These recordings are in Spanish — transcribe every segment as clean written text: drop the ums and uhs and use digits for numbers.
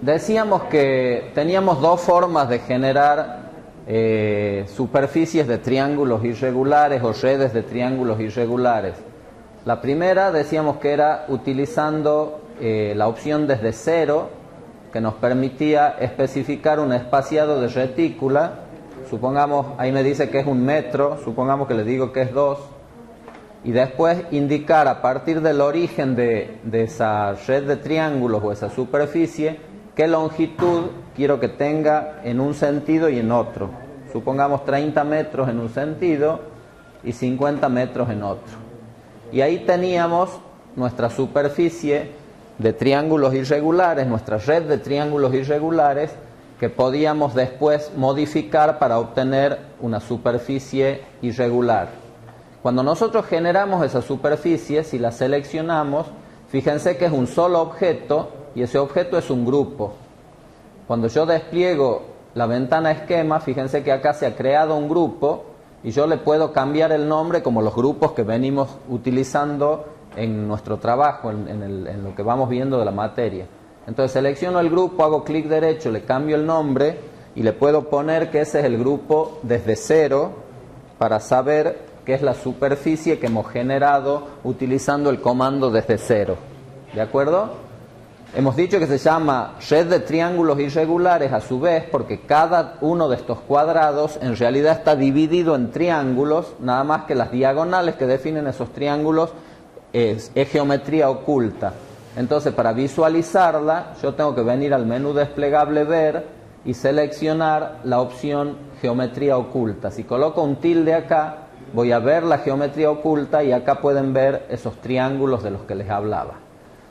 decíamos que teníamos dos formas de generar superficies de triángulos irregulares o redes de triángulos irregulares. La primera decíamos que era utilizando la opción desde cero, que nos permitía especificar un espaciado de retícula. Supongamos, ahí me dice que es 1 metro, supongamos que le digo que es 2, y después indicar a partir del origen de esa red de triángulos o esa superficie qué longitud quiero que tenga en un sentido y en otro. Supongamos 30 metros en un sentido y 50 metros en otro. Y ahí teníamos nuestra superficie de triángulos irregulares, nuestra red de triángulos irregulares, que podíamos después modificar para obtener una superficie irregular. Cuando nosotros generamos esa superficie, si la seleccionamos, fíjense que es un solo objeto y ese objeto es un grupo. Cuando yo despliego la ventana esquema, fíjense que acá se ha creado un grupo y yo le puedo cambiar el nombre como los grupos que venimos utilizando en nuestro trabajo, en lo que vamos viendo de la materia. Entonces selecciono el grupo, hago clic derecho, le cambio el nombre y le puedo poner que ese es el grupo desde cero para saber qué es la superficie que hemos generado utilizando el comando desde cero. ¿De acuerdo? Hemos dicho que se llama red de triángulos irregulares a su vez porque cada uno de estos cuadrados en realidad está dividido en triángulos, nada más que las diagonales que definen esos triángulos es geometría oculta. Entonces, para visualizarla, yo tengo que venir al menú desplegable ver y seleccionar la opción geometría oculta. Si coloco un tilde acá, voy a ver la geometría oculta y acá pueden ver esos triángulos de los que les hablaba.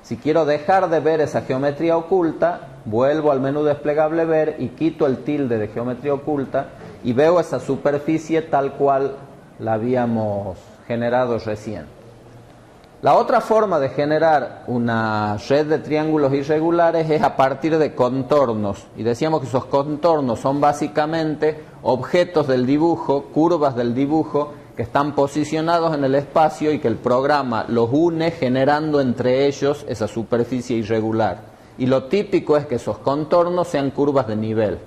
Si quiero dejar de ver esa geometría oculta, vuelvo al menú desplegable ver y quito el tilde de geometría oculta y veo esa superficie tal cual la habíamos generado recién. La otra forma de generar una red de triángulos irregulares es a partir de contornos. Y decíamos que esos contornos son básicamente objetos del dibujo, curvas del dibujo, que están posicionados en el espacio y que el programa los une generando entre ellos esa superficie irregular. Y lo típico es que esos contornos sean curvas de nivel.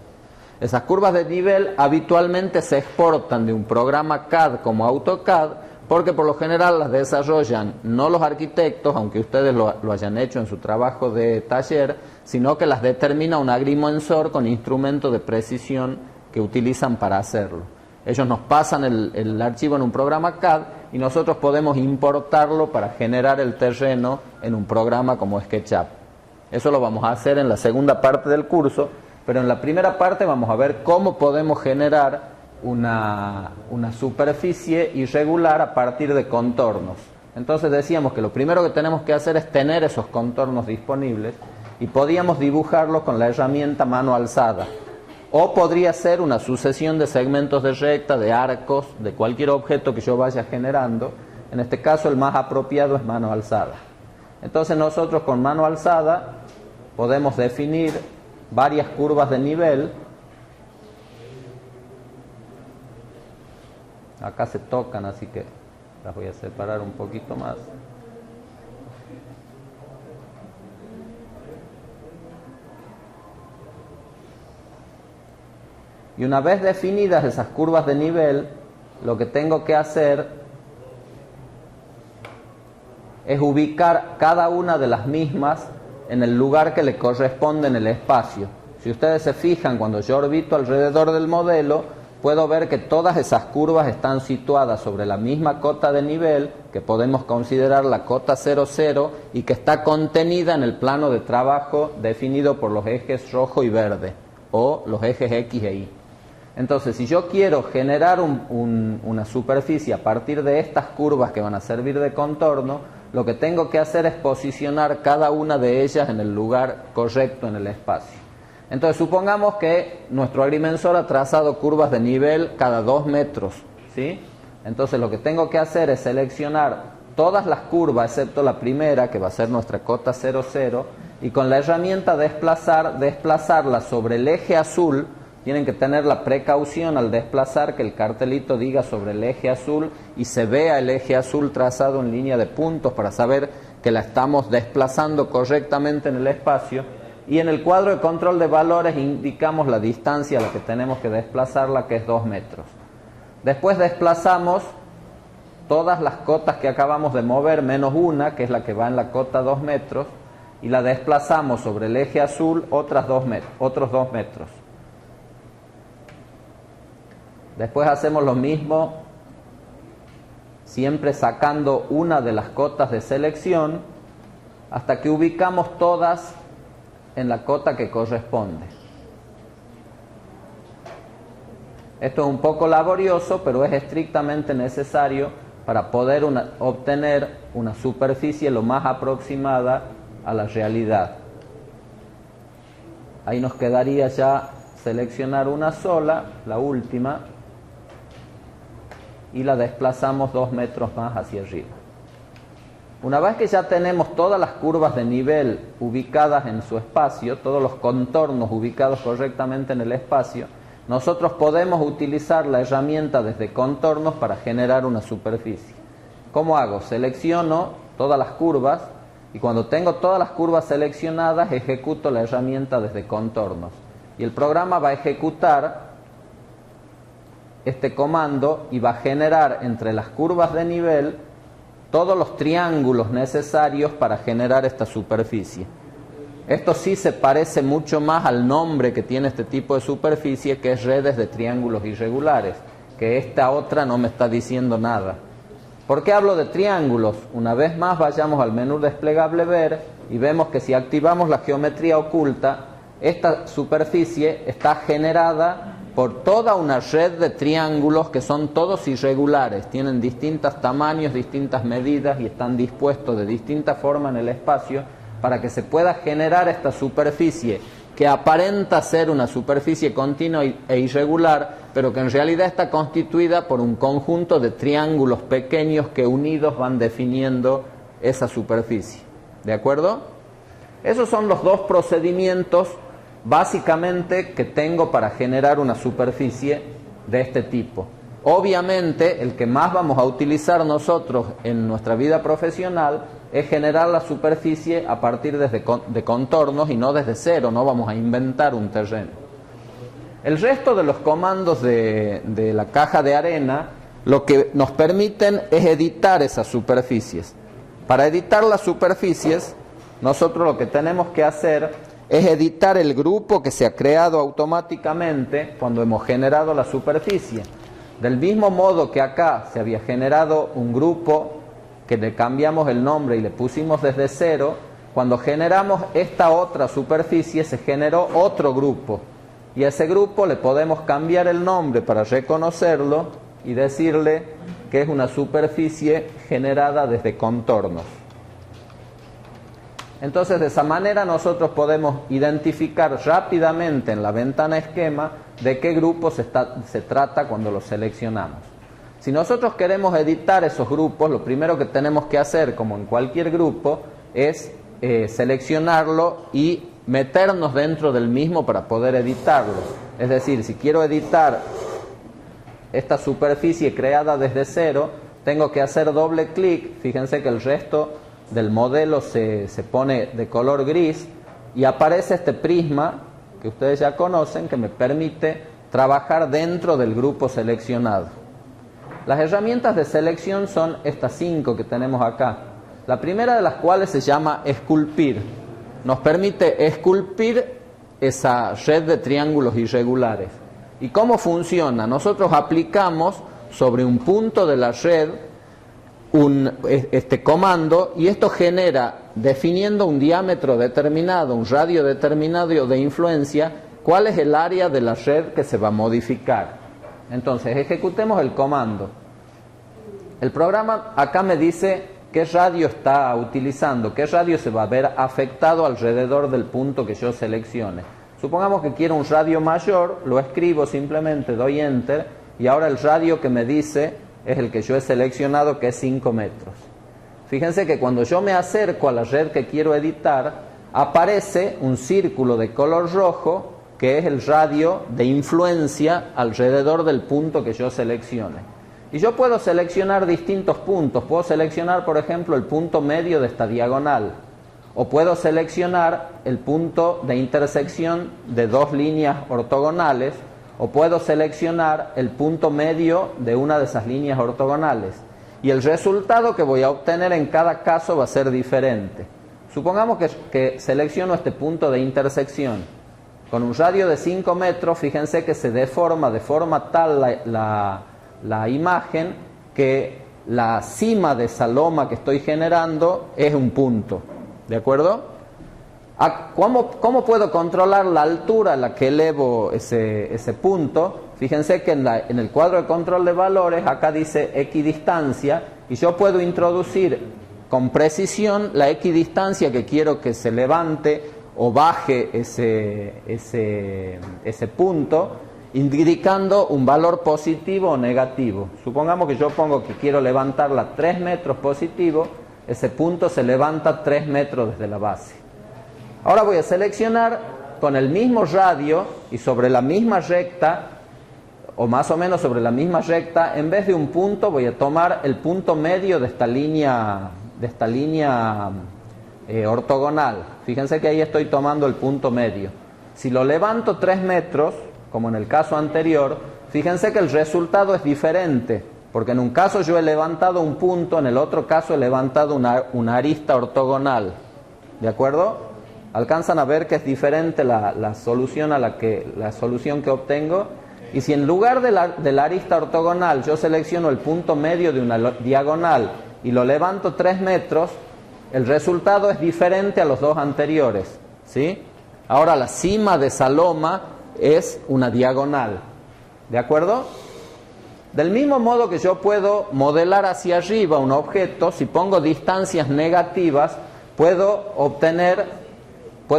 Esas curvas de nivel habitualmente se exportan de un programa CAD como AutoCAD, porque por lo general las desarrollan no los arquitectos, aunque ustedes lo hayan hecho en su trabajo de taller, sino que las determina un agrimensor con instrumento de precisión que utilizan para hacerlo. Ellos nos pasan el archivo en un programa CAD y nosotros podemos importarlo para generar el terreno en un programa como SketchUp. Eso lo vamos a hacer en la segunda parte del curso, pero en la primera parte vamos a ver cómo podemos generar una superficie irregular a partir de contornos. Entonces decíamos que lo primero que tenemos que hacer es tener esos contornos disponibles y podíamos dibujarlos con la herramienta mano alzada. O podría ser una sucesión de segmentos de recta, de arcos, de cualquier objeto que yo vaya generando. En este caso el más apropiado es mano alzada. Entonces nosotros con mano alzada podemos definir varias curvas de nivel. Acá se tocan, así que las voy a separar un poquito más. Y una vez definidas esas curvas de nivel, lo que tengo que hacer es ubicar cada una de las mismas en el lugar que le corresponde en el espacio. Si ustedes se fijan, cuando yo orbito alrededor del modelo, puedo ver que todas esas curvas están situadas sobre la misma cota de nivel, que podemos considerar la cota 00, y que está contenida en el plano de trabajo definido por los ejes rojo y verde, o los ejes X e Y. Entonces, si yo quiero generar una superficie a partir de estas curvas que van a servir de contorno, lo que tengo que hacer es posicionar cada una de ellas en el lugar correcto en el espacio. Entonces, supongamos que nuestro agrimensor ha trazado curvas de nivel cada 2 metros, ¿sí? Entonces, lo que tengo que hacer es seleccionar todas las curvas, excepto la primera, que va a ser nuestra cota 00, y con la herramienta desplazarla sobre el eje azul. Tienen que tener la precaución al desplazar que el cartelito diga sobre el eje azul y se vea el eje azul trazado en línea de puntos para saber que la estamos desplazando correctamente en el espacio. y en el cuadro de control de valores indicamos la distancia a la que tenemos que desplazarla, que es 2 metros. Después desplazamos todas las cotas que acabamos de mover, menos una, que es la que va en la cota 2 metros, y la desplazamos sobre el eje azul otros 2 metros. Después hacemos lo mismo, siempre sacando una de las cotas de selección, hasta que ubicamos todas en la cota que corresponde. Esto es un poco laborioso, pero es estrictamente necesario para poder obtener una superficie lo más aproximada a la realidad. Ahí nos quedaría ya seleccionar una sola, la última, y la desplazamos 2 metros más hacia arriba. Una vez que ya tenemos todas las curvas de nivel ubicadas en su espacio, todos los contornos ubicados correctamente en el espacio, nosotros podemos utilizar la herramienta desde contornos para generar una superficie. ¿Cómo hago? Selecciono todas las curvas y cuando tengo todas las curvas seleccionadas ejecuto la herramienta desde contornos. Y el programa va a ejecutar este comando y va a generar entre las curvas de nivel todos los triángulos necesarios para generar esta superficie. Esto sí se parece mucho más al nombre que tiene este tipo de superficie, que es redes de triángulos irregulares, que esta otra no me está diciendo nada. ¿Por qué hablo de triángulos? Una vez más vayamos al menú desplegable ver y vemos que si activamos la geometría oculta, esta superficie está generada por toda una red de triángulos que son todos irregulares, tienen distintos tamaños, distintas medidas y están dispuestos de distinta forma en el espacio para que se pueda generar esta superficie que aparenta ser una superficie continua e irregular, pero que en realidad está constituida por un conjunto de triángulos pequeños que unidos van definiendo esa superficie. ¿De acuerdo? Esos son los dos procedimientos básicamente que tengo para generar una superficie de este tipo. Obviamente el que más vamos a utilizar nosotros en nuestra vida profesional es generar la superficie a partir de contornos y no desde cero, no vamos a inventar un terreno. El resto de los comandos de la caja de arena lo que nos permiten es editar esas superficies. Para editar las superficies, nosotros lo que tenemos que hacer es editar el grupo que se ha creado automáticamente cuando hemos generado la superficie. Del mismo modo que acá se había generado un grupo que le cambiamos el nombre y le pusimos desde cero, cuando generamos esta otra superficie se generó otro grupo. Y a ese grupo le podemos cambiar el nombre para reconocerlo y decirle que es una superficie generada desde contornos. Entonces de esa manera nosotros podemos identificar rápidamente en la ventana esquema de qué grupo se trata cuando lo seleccionamos. Si nosotros queremos editar esos grupos, lo primero que tenemos que hacer, como en cualquier grupo, es seleccionarlo y meternos dentro del mismo para poder editarlo. Es decir, si quiero editar esta superficie creada desde cero, tengo que hacer doble clic. Fíjense que el resto del modelo se pone de color gris y aparece este prisma que ustedes ya conocen, que me permite trabajar dentro del grupo seleccionado. Las herramientas de selección son estas 5 que tenemos acá. La primera de las cuales se llama esculpir. Nos permite esculpir esa red de triángulos irregulares. ¿Y cómo funciona? Nosotros aplicamos sobre un punto de la red este comando y esto genera, definiendo un diámetro determinado, un radio determinado de influencia, cuál es el área de la red que se va a modificar. Entonces ejecutemos el comando. El programa acá me dice qué radio está utilizando, qué radio se va a ver afectado alrededor del punto que yo seleccione. Supongamos que quiero un radio mayor, lo escribo simplemente, doy enter y ahora el radio que me dice es el que yo he seleccionado, que es 5 metros. Fíjense que cuando yo me acerco a la red que quiero editar, aparece un círculo de color rojo que es el radio de influencia alrededor del punto que yo seleccione. Y yo puedo seleccionar distintos puntos. Puedo seleccionar, por ejemplo, el punto medio de esta diagonal. o puedo seleccionar el punto de intersección de dos líneas ortogonales, o puedo seleccionar el punto medio de una de esas líneas ortogonales. Y el resultado que voy a obtener en cada caso va a ser diferente. Supongamos que selecciono este punto de intersección. Con un radio de 5 metros, fíjense que se deforma de forma tal la imagen que la cima de esa loma que estoy generando es un punto. ¿De acuerdo? ¿Cómo puedo controlar la altura a la que elevo ese punto? Fíjense que en el cuadro de control de valores acá dice equidistancia, y yo puedo introducir con precisión la equidistancia que quiero que se levante o baje ese punto, indicando un valor positivo o negativo. Supongamos que yo pongo que quiero levantarla 3 metros positivo, ese punto se levanta 3 metros desde la base. Ahora voy a seleccionar con el mismo radio y sobre la misma recta, o más o menos sobre la misma recta, en vez de un punto voy a tomar el punto medio de esta línea ortogonal. Fíjense que ahí estoy tomando el punto medio. Si lo levanto 3 metros, como en el caso anterior, fíjense que el resultado es diferente, porque en un caso yo he levantado un punto, en el otro caso he levantado una arista ortogonal. ¿De acuerdo? ¿Alcanzan a ver que es diferente la solución la solución que obtengo? Y si en lugar de la arista ortogonal yo selecciono el punto medio de una diagonal y lo levanto 3 metros, el resultado es diferente a los dos anteriores, ¿sí? Ahora la cima de esa loma es una diagonal, ¿de acuerdo? Del mismo modo que yo puedo modelar hacia arriba un objeto, si pongo distancias negativas, puedo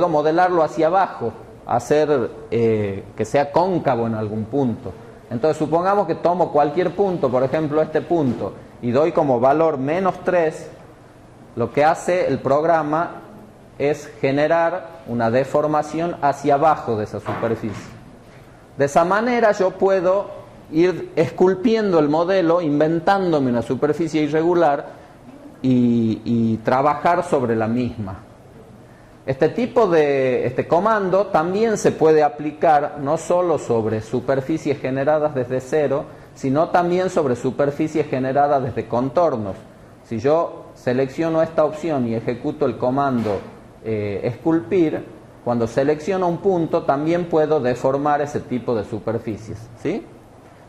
modelarlo hacia abajo, hacer que sea cóncavo en algún punto. Entonces supongamos que tomo cualquier punto, por ejemplo este punto, y doy como valor -3, lo que hace el programa es generar una deformación hacia abajo de esa superficie. De esa manera yo puedo ir esculpiendo el modelo, inventándome una superficie irregular y trabajar sobre la misma. Este comando también se puede aplicar no solo sobre superficies generadas desde cero, sino también sobre superficies generadas desde contornos. Si yo selecciono esta opción y ejecuto el comando esculpir, cuando selecciono un punto también puedo deformar ese tipo de superficies, ¿sí?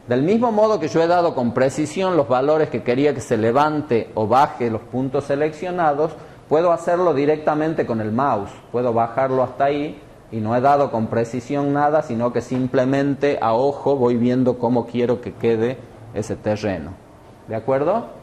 Del mismo modo que yo he dado con precisión los valores que quería que se levante o baje los puntos seleccionados, puedo hacerlo directamente con el mouse, puedo bajarlo hasta ahí y no he dado con precisión nada, sino que simplemente a ojo voy viendo cómo quiero que quede ese terreno. ¿De acuerdo?